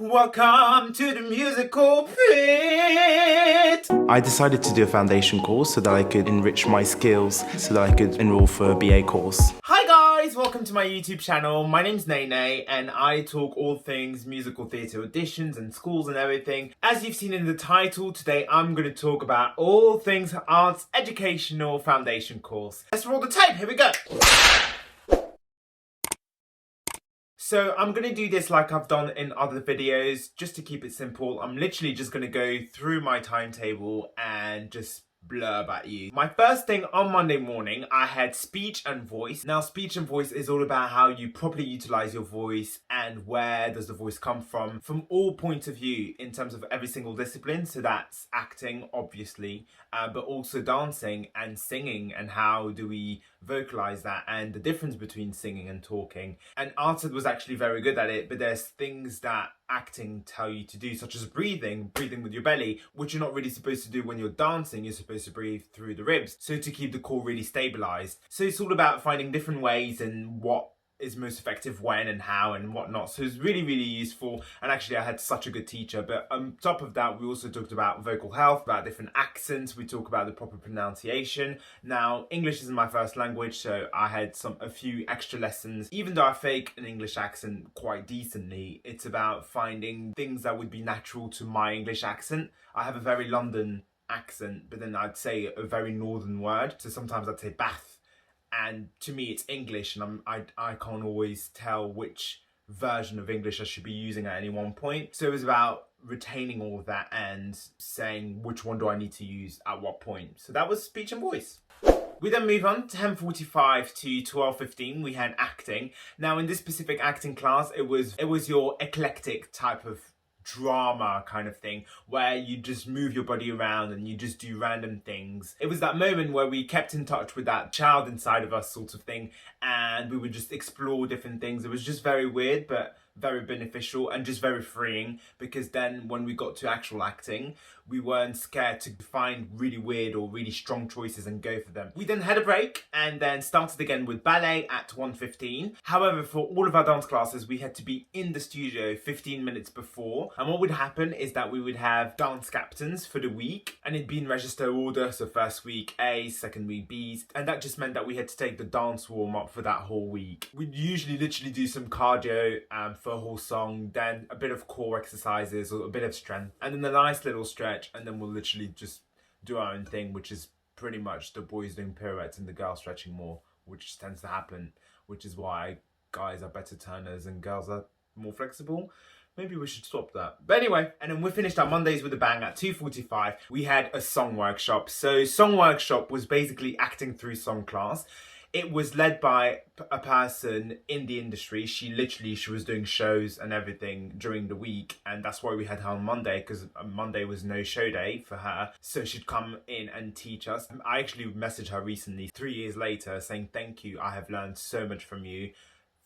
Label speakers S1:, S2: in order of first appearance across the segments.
S1: Welcome to the musical pit!
S2: I decided to do a foundation course so that I could enrich my skills so that I could enroll for a BA course.
S1: Hi guys, welcome to my YouTube channel. My name's Nene and I talk all things musical theatre auditions and schools and everything. As you've seen in the title, today I'm going to talk about all things arts educational foundation course. Let's roll the tape, here we go! So I'm going to do this like I've done in other videos, just to keep it simple. I'm literally just going to go through my timetable and just blurb at you. My first thing on Monday morning, I had speech and voice. Now, speech and voice is all about how you properly utilize your voice and where does the voice come from all points of view in terms of every single discipline. So that's acting, obviously, but also dancing and singing, and how do we vocalize that and the difference between singing and talking. And Arted was actually very good at it, but there's things that acting tell you to do, such as breathing with your belly, which you're not really supposed to do when you're dancing. You're supposed to breathe through the ribs, so to keep the core really stabilized. So it's all about finding different ways and what is most effective when and how and whatnot. So it's really useful, and actually I had such a good teacher. But on top of that, we also talked about vocal health, about different accents. We talk about the proper pronunciation. Now, English isn't my first language, so I had a few extra lessons. Even though I fake an English accent quite decently, it's about finding things that would be natural to my English accent. I have a very London accent, but then I'd say a very northern word. So sometimes I'd say bath, and to me it's English, and I can't always tell which version of English I should be using at any one point. So it was about retaining all of that and saying which one do I need to use at what point. So that was speech and voice. We then move on to 10:45 to 12:15. We had acting. Now, in this specific acting class, it was your eclectic type of drama kind of thing, where you just move your body around and you just do random things. It was that moment where we kept in touch with that child inside of us sort of thing, and we would just explore different things. It was just very weird, but very beneficial and just very freeing, because then when we got to actual acting, we weren't scared to find really weird or really strong choices and go for them. We then had a break and then started again with ballet at 1:15. However, for all of our dance classes, we had to be in the studio 15 minutes before. And what would happen is that we would have dance captains for the week, and it'd be in register order. So first week A's, second week B's. And that just meant that we had to take the dance warm up for that whole week. We'd usually literally do some cardio for a whole song, then a bit of core exercises or a bit of strength, and then a nice little stretch, and then we'll literally just do our own thing, which is pretty much the boys doing pirouettes and the girls stretching more, which tends to happen, which is why guys are better turners and girls are more flexible. Maybe we should stop that. But anyway, and then we finished our Mondays with a bang at 2:45. We had a song workshop. So song workshop was basically acting through song class. It was led by a person in the industry. She was doing shows and everything during the week, and that's why we had her on Monday, because Monday was no show day for her. So she'd come in and teach us. I actually messaged her recently, 3 years later, saying thank you. I have learned so much from you.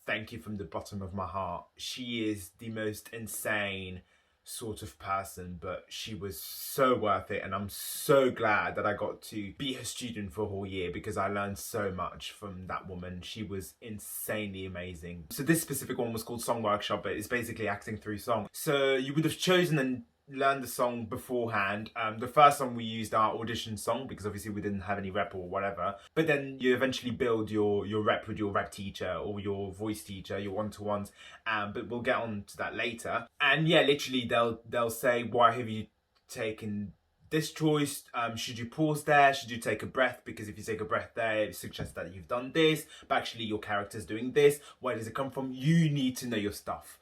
S1: Thank you from the bottom of my heart. She is the most insane sort of person, but she was so worth it, and I'm so glad that I got to be her student for a whole year, because I learned so much from that woman. She was insanely amazing. So this specific one was called Song Workshop, but it's basically acting through song. So you would have chosen and learn the song beforehand. The first song we used our audition song, because obviously we didn't have any rep or whatever, but then you eventually build your rep with your rep teacher or your voice teacher, your one-to-ones, but we'll get on to that later. And yeah, literally they'll say, why have you taken this choice? Should you pause there? Should you take a breath? Because if you take a breath there, it suggests that you've done this, but actually your character's doing this. Where does it come from? You need to know your stuff.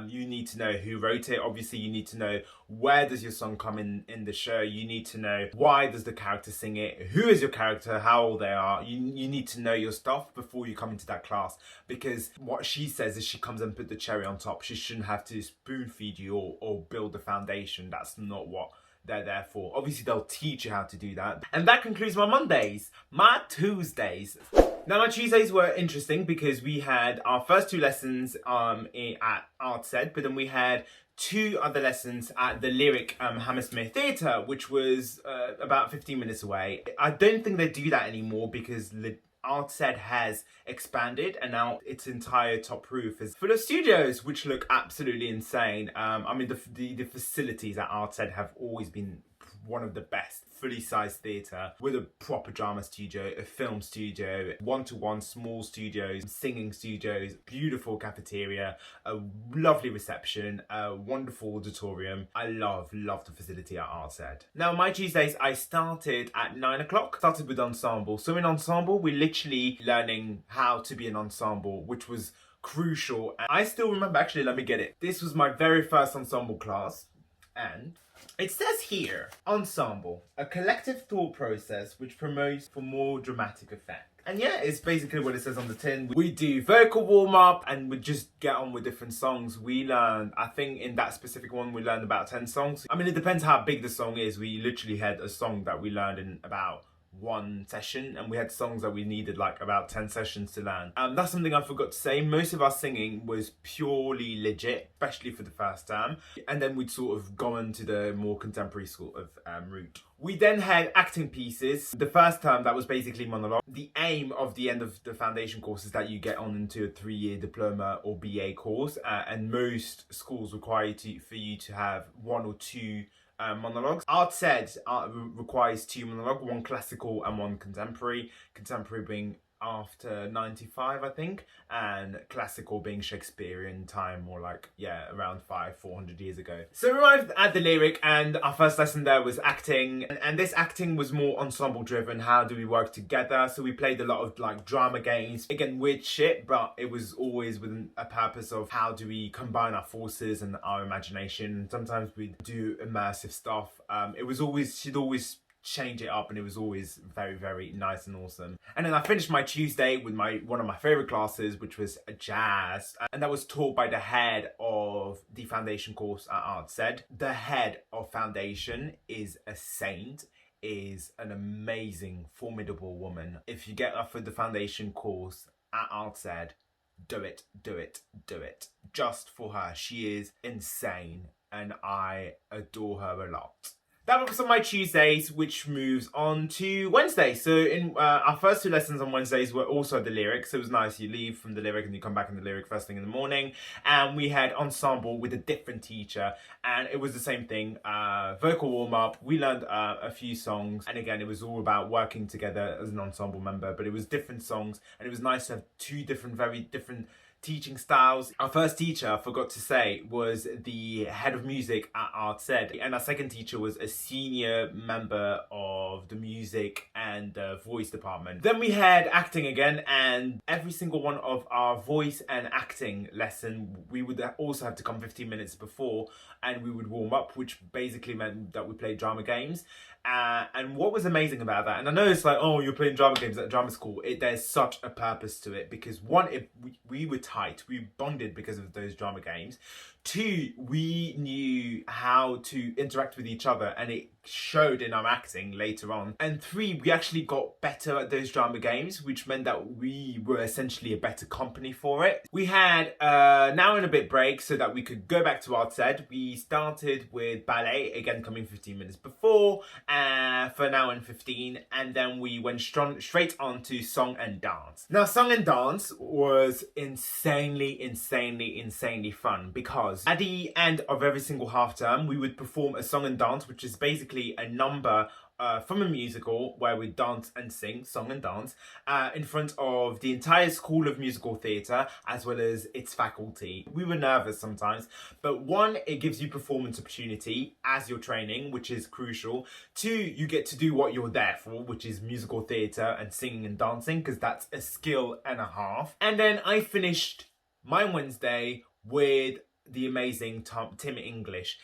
S1: You need to know who wrote it. Obviously, you need to know where does your song come in the show. You need to know why does the character sing it. Who is your character? How old they are. You need to know your stuff before you come into that class, because what she says is she comes and put the cherry on top. She shouldn't have to spoon feed you or build the foundation. That's not what they're there for. Obviously, they'll teach you how to do that. And that concludes my Mondays. My Tuesdays. Now, my Tuesdays were interesting because we had our first two lessons at Arts Ed, but then we had two other lessons at the Lyric Hammersmith Theatre, which was about 15 minutes away. I don't think they do that anymore because ArtSed has expanded, and now its entire top roof is full of studios, which look absolutely insane. I mean, the facilities at ArtSed have always been one of the best. Fully sized theatre with a proper drama studio, a film studio, one-to-one small studios, singing studios, beautiful cafeteria, a lovely reception, a wonderful auditorium. I love the facility at ArtSed. Now, my Tuesdays, I started at 9 o'clock, started with ensemble. So in ensemble, we're literally learning how to be an ensemble, which was crucial. And I still remember, actually, let me get it. This was my very first ensemble class, and it says here, ensemble, a collective thought process which promotes for more dramatic effect. And yeah, it's basically what it says on the tin. We do vocal warm-up and we just get on with different songs. We learned, I think in that specific one, we learned about 10 songs. I mean, it depends how big the song is. We literally had a song that we learned in about one session, and we had songs that we needed like about 10 sessions to learn. That's something I forgot to say. Most of our singing was purely legit, especially for the first term, and then we'd sort of go into the more contemporary sort of route. We then had acting pieces. The first term, that was basically monologue. The aim of the end of the foundation course is that you get on into a 3-year diploma or BA course, and most schools require for you to have 1 or 2 monologues. ArtSed requires 2 monologues, 1 classical and 1 contemporary. Contemporary being after 95, I think, and classical being Shakespearean time, or like, yeah, around 400 years ago. So we arrived at the lyric, and our first lesson there was acting, and this acting was more ensemble driven. How do we work together? So we played a lot of like drama games, again, weird shit, but it was always with a purpose of how do we combine our forces and our imagination. Sometimes we do immersive stuff. She'd always change it up, and it was always very, very nice and awesome. And then I finished my Tuesday with one of my favorite classes, which was jazz, and that was taught by the head of the foundation course at ArtSed. The head of foundation is a saint, is an amazing, formidable woman. If you get offered the foundation course at ArtSed, do it, do it, do it. Just for her. She is insane, and I adore her a lot. That was on my Tuesdays, which moves on to Wednesday. So in our first 2 lessons on Wednesdays were also the lyric. So it was nice. You leave from the lyric and you come back in the lyric first thing in the morning. And we had ensemble with a different teacher. And it was the same thing. Vocal warm-up. We learned a few songs. And again, it was all about working together as an ensemble member. But it was different songs. And it was nice to have 2 very different teaching styles. Our first teacher, I forgot to say, was the head of music at ArtSed, and our second teacher was a senior member of the music and voice department. Then we had acting again, and every single one of our voice and acting lesson, we would also have to come 15 minutes before, and we would warm up, which basically meant that we played drama games. And what was amazing about that, and I know it's like, oh, you're playing drama games at drama school, there's such a purpose to it, because 1, we were tight, we bonded because of those drama games. 2, we knew how to interact with each other, and it showed in our acting later on. And 3, we actually got better at those drama games, which meant that we were essentially a better company for it. We had an hour and a bit break so that we could go back to ArtSed. We started with ballet, again coming 15 minutes before, for an hour and 15, and then we went straight on to song and dance. Now, song and dance was insanely fun, because at the end of every single half term, we would perform a song and dance, which is basically a number from a musical where we dance and sing, song and dance, in front of the entire School of Musical Theatre, as well as its faculty. We were nervous sometimes, but 1, it gives you performance opportunity as you're training, which is crucial. 2, you get to do what you're there for, which is musical theatre and singing and dancing, because that's a skill and a half. And then I finished my Wednesday with the amazing Tim English.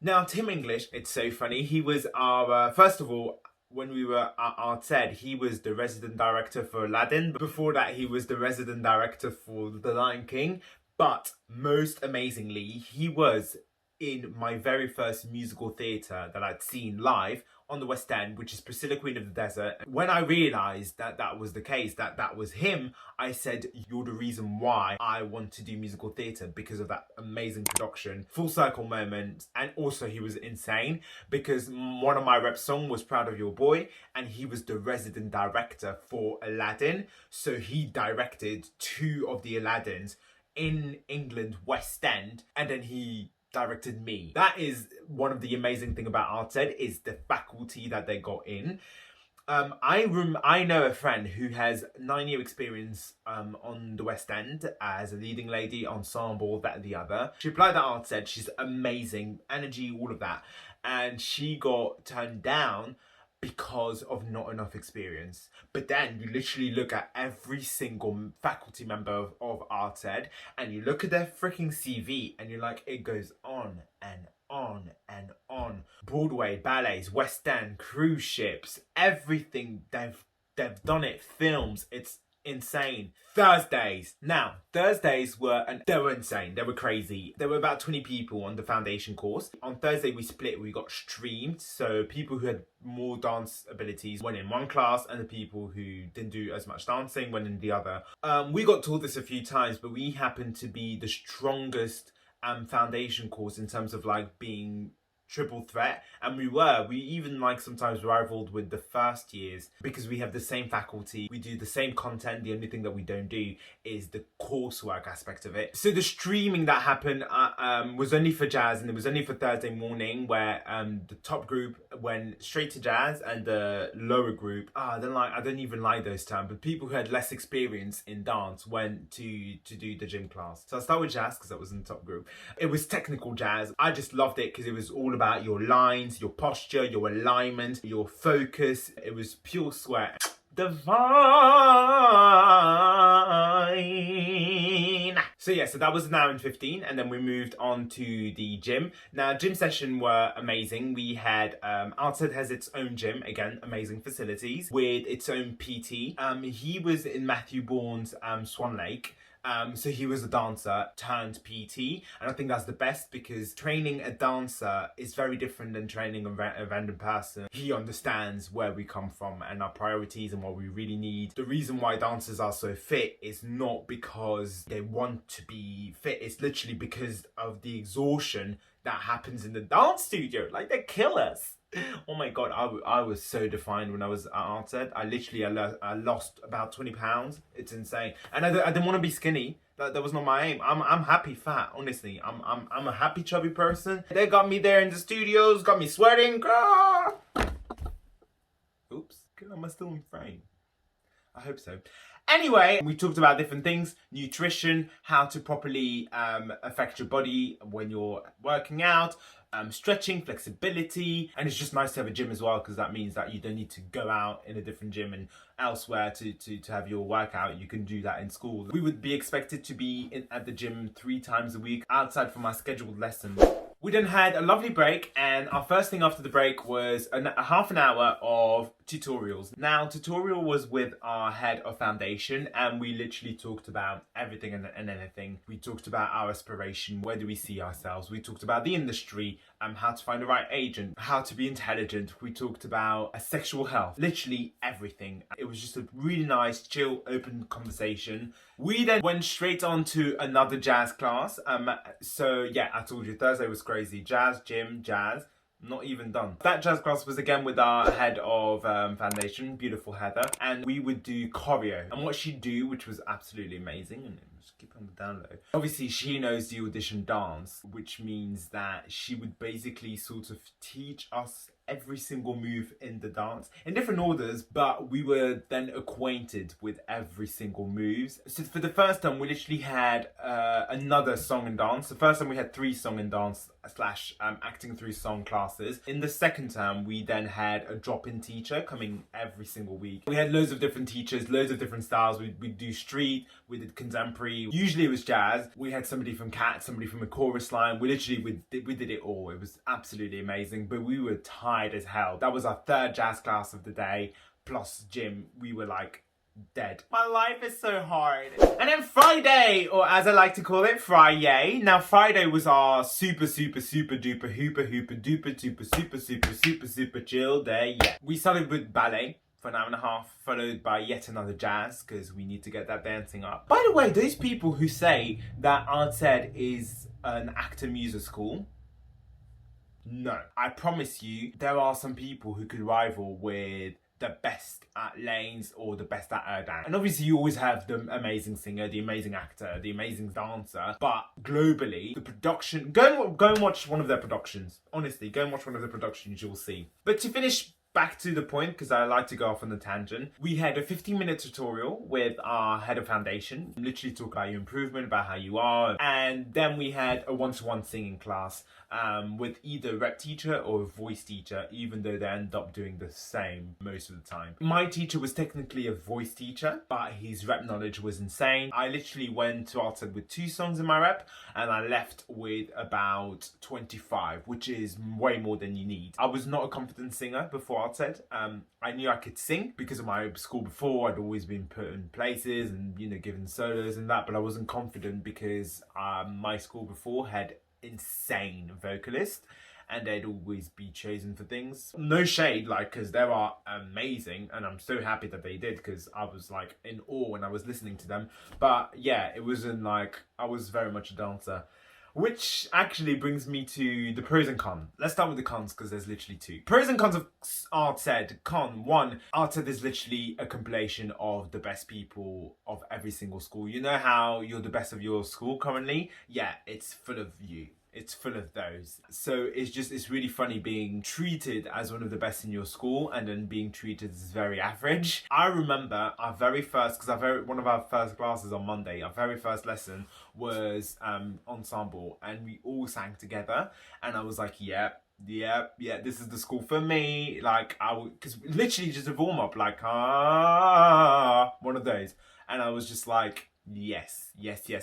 S1: Now, Tim English, it's so funny. He was our, first of all, when we were at ArtSed, he was the resident director for Aladdin. Before that, he was the resident director for The Lion King. But most amazingly, he was in my very first musical theatre that I'd seen live on the West End, which is Priscilla, Queen of the Desert. When I realised that that was the case, that that was him, I said, you're the reason why I want to do musical theatre, because of that amazing production, full circle moment. And also he was insane, because one of my rep songs was Proud of Your Boy, and he was the resident director for Aladdin. So he directed 2 of the Aladdins in England, West End, and then he directed me. That is one of the amazing thing about Arts Ed, is the faculty that they got in. I know a friend who has 9-year experience on the West End as a leading lady, ensemble, that and the other. She applied at Arts Ed. She's amazing, energy, all of that, and she got turned down because of not enough experience. But then you literally look at every single faculty member of Arts Ed, and you look at their freaking CV, and you're like, it goes on and on and on. Broadway, ballets, West End, cruise ships, everything. They've done it. Films. It's insane. Thursdays. Now, Thursdays they were insane. They were crazy. There were about 20 people on the foundation course. On Thursday, we split. We got streamed. So people who had more dance abilities went in one class, and the people who didn't do as much dancing went in the other. We got taught this a few times, but we happened to be the strongest foundation course in terms of like being triple threat, and we even like sometimes rivaled with the first years, because we have the same faculty, we do the same content. The only thing that we don't do is the coursework aspect of it. So the streaming that happened was only for jazz, and it was only for Thursday morning, where the top group went straight to jazz, and the lower group, I don't even like those terms, but people who had less experience in dance went to do the gym class. So I started with jazz because that was in the top group. It was technical jazz. I just loved it because it was all about your lines, your posture, your alignment, your focus. It was pure sweat. Divine. So yeah, so that was an hour and 15, and then we moved on to the gym. Now, gym session were amazing. We had Arts Ed has its own gym, again, amazing facilities with its own PT. He was in Matthew Bourne's Swan Lake. So he was a dancer turned PT, and I think that's the best, because training a dancer is very different than training a random person. He understands where we come from and our priorities and what we really need. The reason why dancers are so fit is not because they want to be fit, it's literally because of the exhaustion that happens in the dance studio. Like, they kill us. Oh my god, I was so defined when I was at Arts Ed. I lost about 20 pounds. It's insane, and I didn't want to be skinny. That was not my aim. I'm happy fat, honestly. I'm a happy chubby person. They got me there in the studios, got me sweating. Oops, am I still in frame? I hope so. Anyway, we talked about different things: nutrition, how to properly affect your body when you're working out, stretching, flexibility, and it's just nice to have a gym as well, because that means that you don't need to go out in a different gym and elsewhere to have your workout. You can do that in school. We would be expected to be at the gym 3 times a week outside from our scheduled lessons. We then had a lovely break, and our first thing after the break was a half an hour of tutorials. Now, tutorial was with our head of foundation, and we literally talked about everything and anything. We talked about our aspiration, where do we see ourselves? We talked about the industry, how to find the right agent, how to be intelligent. We talked about sexual health, literally everything. It was just a really nice, chill, open conversation. We then went straight on to another jazz class. So yeah, I told you Thursday was crazy. Jazz, gym, jazz. Not even done. That jazz class was again with our head of foundation, beautiful Heather, and we would do choreo. And what she'd do, which was absolutely amazing, and just keep on the down low. Obviously, she knows the audition dance, which means that she would basically sort of teach us every single move in the dance in different orders, but we were then acquainted with every single moves. So for the first time, we literally had another song and dance. The first time we had 3 song and dance / acting through song classes. In the second term, we then had a drop-in teacher coming every single week. We had loads of different teachers, loads of different styles. We'd do street, we did contemporary. Usually it was jazz. We had somebody from Cat, somebody from a chorus line. We literally, we did it all. It was absolutely amazing, but we were tired as hell. That was our 3rd jazz class of the day, plus gym. We were like dead. My life is so hard. And then Friday, or as I like to call it, Friday. Now Friday was our super duper hooper duper super chill day. Yeah. We started with ballet for an hour and a half, followed by yet another jazz, because we need to get that dancing up. By the way, those people who say that Art Ed is an actor music school, no. I promise you, there are some people who could rival with the best at lanes or the best at dance. And obviously you always have the amazing singer, the amazing actor, the amazing dancer. But globally, the production, go and watch one of their productions. Honestly, go and watch one of the productions, you'll see. But to finish back to the point, because I like to go off on the tangent, we had a 15-minute tutorial with our head of foundation, literally talk about your improvement, about how you are, and then we had a one-to-one singing class with either rep teacher or a voice teacher, even though they end up doing the same most of the time. My teacher was technically a voice teacher, but his rep knowledge was insane. I literally went to Art Ed with 2 songs in my rep, and I left with about 25, which is way more than you need. I was not a confident singer before Art Ed. I knew I could sing because of my school before. I'd always been put in places and, you know, given solos and that, but I wasn't confident because my school before had insane vocalists and they'd always be chosen for things. No shade, like, because they are amazing and I'm so happy that they did, because I was like in awe when I was listening to them. But yeah, it wasn't like I was very much a dancer. Which actually brings me to the pros and cons. Let's start with the cons, because there's literally 2. Pros and cons of Art Ed. Con 1, Art Ed is literally a compilation of the best people of every single school. You know how you're the best of your school currently? Yeah, it's full of you. It's full of those. So it's really funny being treated as one of the best in your school and then being treated as very average. I remember our very first, because one of our first classes on Monday, our very first lesson was ensemble, and we all sang together, and I was like, yeah, this is the school for me. Like, because literally just a warm up, like, one of those. And I was just like, yes,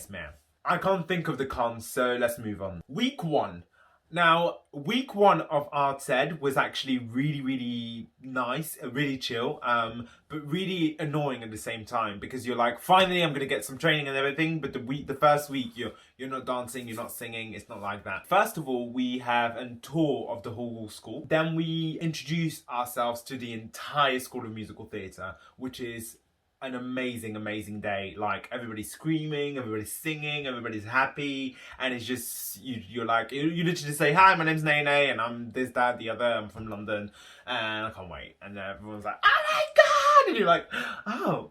S1: ma'am. I can't think of the cons, so let's move on. Week 1. Now, week 1 of Art Ed was actually really nice, really chill, but really annoying at the same time, because you're like, finally, I'm gonna get some training and everything. But the first week, you're not dancing, you're not singing. It's not like that. First of all, we have a tour of the whole school. Then we introduce ourselves to the entire School of Musical Theatre, which is an amazing day. Like, everybody's screaming, everybody's singing, everybody's happy, and it's just you literally just say, hi, my name's Nene and I'm this, that, the other, I'm from London and I can't wait. And everyone's like, oh my god, and you're like, oh,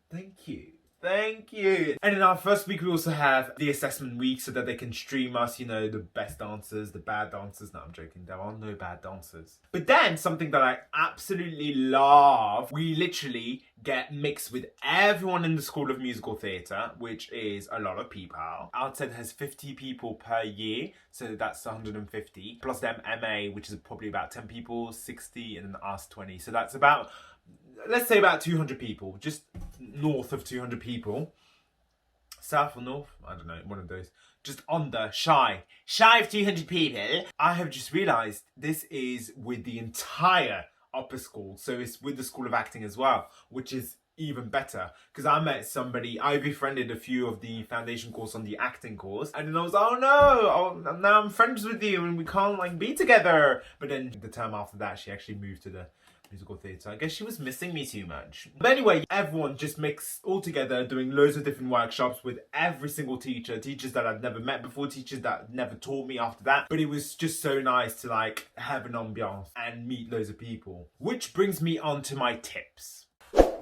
S1: thank you. And in our first week, we also have the assessment week, so that they can stream us, you know, the best dancers, the bad dancers. No, I'm joking. There are no bad dancers. But then something that I absolutely love, we literally get mixed with everyone in the School of Musical Theatre, which is a lot of people. Art Ed has 50 people per year, so that's 150. Plus them MA, which is probably about 10 people, 60, and then us 20. So that's about, let's say about 200 people, just north of 200 people. South or north? I don't know, one of those. Just under, shy of 200 people. I have just realised this is with the entire upper school. So it's with the School of Acting as well, which is even better, because I befriended a few of the foundation course on the acting course, and then I was, now I'm friends with you and we can't like be together. But then the term after that, she actually moved to the musical theatre. I guess she was missing me too much. But anyway, everyone just mixed all together, doing loads of different workshops with every single teachers that I'd never met before, teachers that never taught me after that. But it was just so nice to like have an ambiance and meet loads of people. Which brings me on to my tips.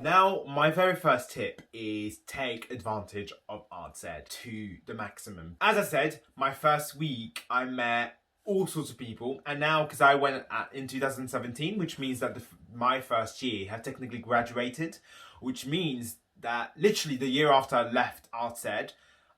S1: Now, my very first tip is take advantage of Art Ed to the maximum. As I said, my first week I met all sorts of people, and now, because I went in 2017, which means that my first year had technically graduated, which means that literally the year after I left Art Ed,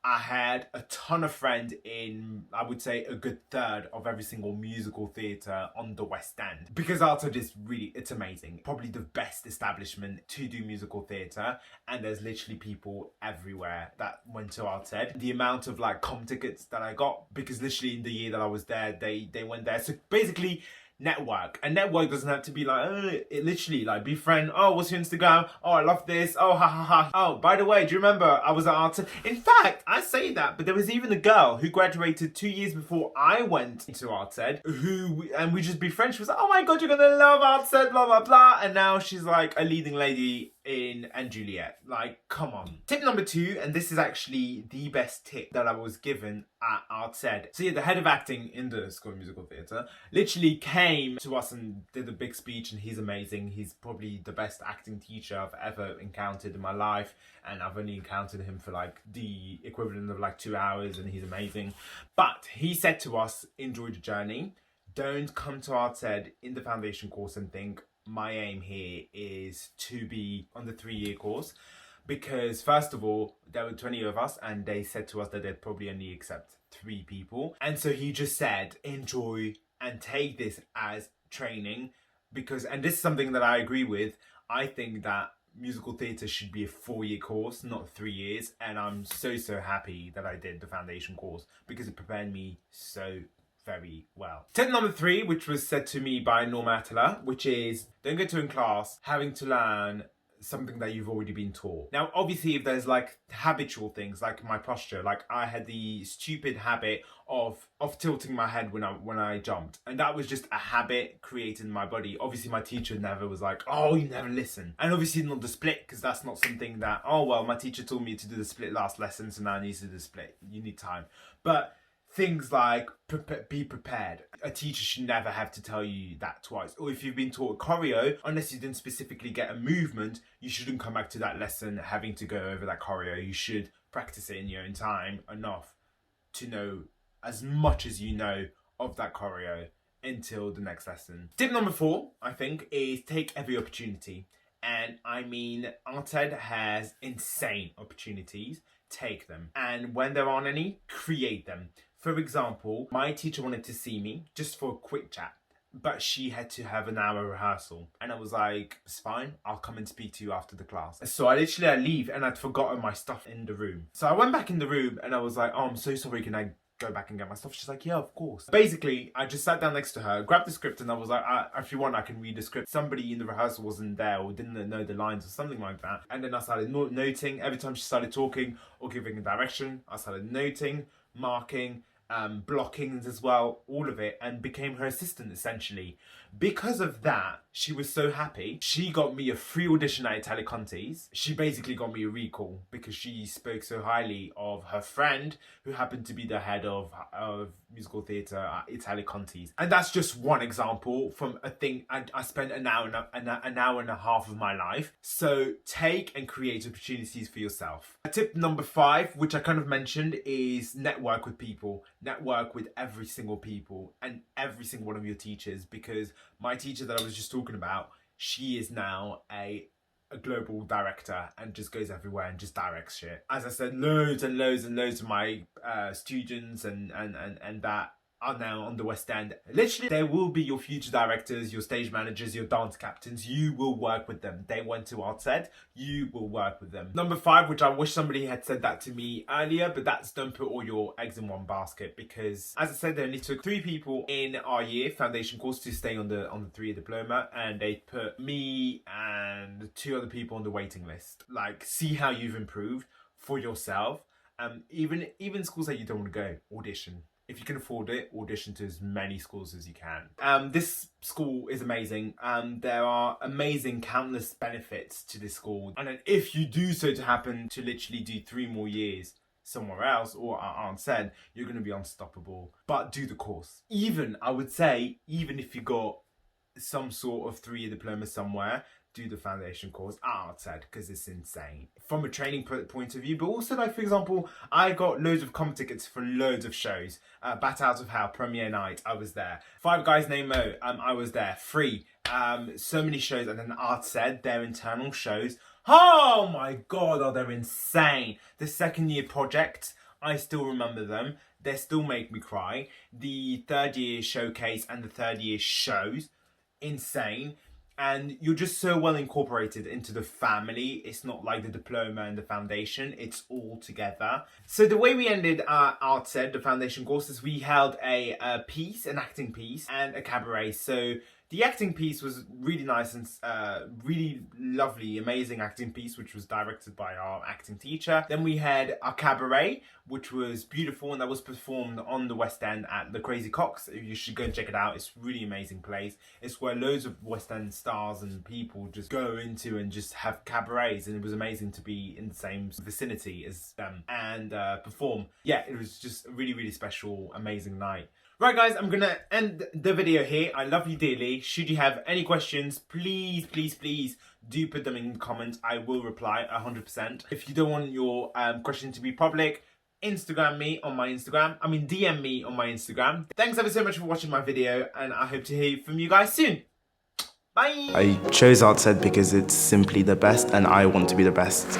S1: I had a ton of friends in, I would say, a good third of every single musical theatre on the West End. Because Art Ed is really, it's amazing. Probably the best establishment to do musical theatre, and there's literally people everywhere that went to Art Ed. The amount of like comp tickets that I got, because literally in the year that I was there, they went there. So basically, network. And network doesn't have to be like, oh, it literally like be friend. Oh, what's your Instagram? Oh, I love this. Oh, ha ha ha. Oh, by the way, do you remember I was at art? In fact, I say that, but there was even a girl who graduated 2 years before I went into art ed, and we just be friends. She was like, oh my god, you're gonna love art ed, blah blah blah. And now she's like a leading lady in and Juliet. Like, come on. Tip number 2, and this is actually the best tip that I was given at Art Ed. So yeah, the head of acting in the School of Musical Theatre literally came to us and did a big speech, and he's amazing. He's probably the best acting teacher I've ever encountered in my life, and I've only encountered him for like the equivalent of like 2 hours, and he's amazing. But he said to us, enjoy the journey. Don't come to Art Ed in the foundation course and think, my aim here is to be on the 3-year course, because first of all, there were 20 of us and they said to us that they'd probably only accept 3 people. And so he just said, enjoy and take this as training, because, and this is something that I agree with, I think that musical theatre should be a 4-year course, not 3 years. And I'm so happy that I did the foundation course because it prepared me so very well. Tip number 3, which was said to me by Norma Attila, which is don't go to in class having to learn something that you've already been taught. Now, obviously, if there's like habitual things like my posture, like I had the stupid habit of tilting my head when I jumped, and that was just a habit created in my body. Obviously, my teacher never was like, oh, you never listen. And obviously not the split, because that's not something that, oh well, my teacher told me to do the split last lesson, so now I need to do the split. You need time. But things like be prepared. A teacher should never have to tell you that twice. Or if you've been taught choreo, unless you didn't specifically get a movement, you shouldn't come back to that lesson having to go over that choreo. You should practice it in your own time enough to know as much as you know of that choreo until the next lesson. Tip number 4, I think, is take every opportunity. And I mean, Art Ed has insane opportunities. Take them. And when there aren't any, create them. For example, my teacher wanted to see me just for a quick chat, but she had to have an hour rehearsal. And I was like, it's fine, I'll come and speak to you after the class. So I leave, and I'd forgotten my stuff in the room. So I went back in the room and I was like, oh, I'm so sorry, can I go back and get my stuff? She's like, yeah, of course. Basically, I just sat down next to her, grabbed the script, and I was like, if you want, I can read the script. Somebody in the rehearsal wasn't there or didn't know the lines or something like that. And then I started noting. Every time she started talking or giving a direction, I started noting, marking, blockings as well, all of it, and became her assistant essentially. Because of that, she was so happy. She got me a free audition at Italia Conti's. She basically got me a recall because she spoke so highly of her friend who happened to be the head of musical theatre at Italia Conti's. And that's just one example from a thing I spent an hour and a half of my life. So take and create opportunities for yourself. Tip number 5, which I kind of mentioned, is network with people. Network with every single people and every single one of your teachers, because my teacher that I was just talking about, she is now a global director and just goes everywhere and just directs shit. As I said, loads and loads and loads of my students and that are now on the West End. Literally, they will be your future directors, your stage managers, your dance captains. You will work with them. They went to Art Ed, you will work with them. Number 5, which I wish somebody had said that to me earlier, but that's don't put all your eggs in one basket, because as I said, they only took 3 people in our year foundation course to stay on the 3-year diploma, and they put me and 2 other people on the waiting list. Like, see how you've improved for yourself. Even schools that you don't want to go, audition. If you can afford it, audition to as many schools as you can. This school is amazing. There are amazing countless benefits to this school. And then if you do so to happen to literally do 3 more years somewhere else or aren't said, you're going to be unstoppable. But do the course. I would say, even if you got some sort of 3-year diploma somewhere, do the foundation course at Art Ed, because it's insane from a training point of view. But also, like, for example, I got loads of comp tickets for loads of shows. Bat Out of Hell premiere night, I was there. Five Guys Named Mo, I was there. Free. So many shows. And then Art Ed, their internal shows, oh my god, they're insane. The 2nd year projects, I still remember them. They still make me cry. The 3rd year showcase and the 3rd year shows, insane. and you're just so well incorporated into the family. It's not like the diploma and the foundation, it's all together. So the way we ended our art set, the foundation course, is we held a piece, an acting piece, and a cabaret. So the acting piece was really nice and really lovely, amazing acting piece, which was directed by our acting teacher. Then we had our cabaret, which was beautiful, and that was performed on the West End at the Crazy Coqs. You should go and check it out. It's a really amazing place. It's where loads of West End stars and people just go into and just have cabarets, and it was amazing to be in the same vicinity as them and perform. Yeah, it was just a really, really special, amazing night. Right guys, I'm gonna end the video here. I love you dearly. Should you have any questions, please do put them in the comments. I will reply 100%. If you don't want your question to be public, DM me on my Instagram. Thanks ever so much for watching my video, and I hope to hear from you guys soon. Bye!
S2: I chose Art Ed because it's simply the best and I want to be the best.